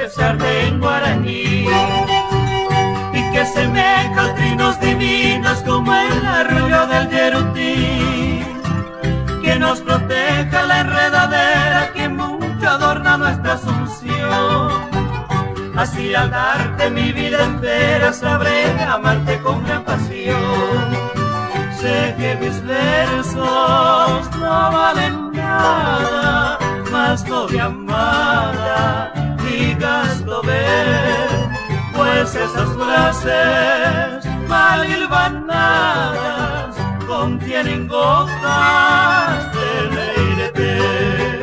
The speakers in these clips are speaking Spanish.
expresarte en guaraní y que semeja trinos divinos como el arroyo del Yerutí, que nos proteja la enredadera que mucho adorna nuestra Asunción. Así al darte mi vida entera sabré amarte con gran pasión. Sé que mis versos no valen nada, mas novia amada, digaslo ver, pues esas frases mal hilvanadas contienen gotas de leirete.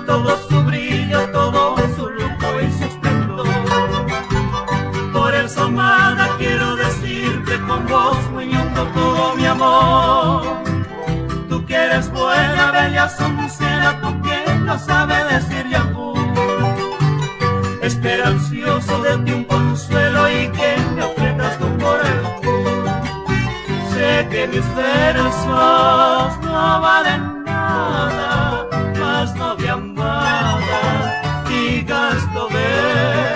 Todo su brillo, todo su lujo y su esplendor. Por eso, amada, quiero decirte con voz muy hondo todo mi amor. Tú que eres buena, bella, sincera, tú que no sabes decir yambú. Espero ansioso de ti un consuelo y que me ofrendas tu corazón. Sé que mis versos no valen nada, mas novia amada, digaslo ver,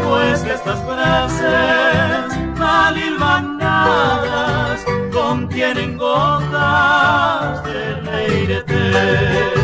pues estas frases mal hilvanadas contienen gotas de leirete.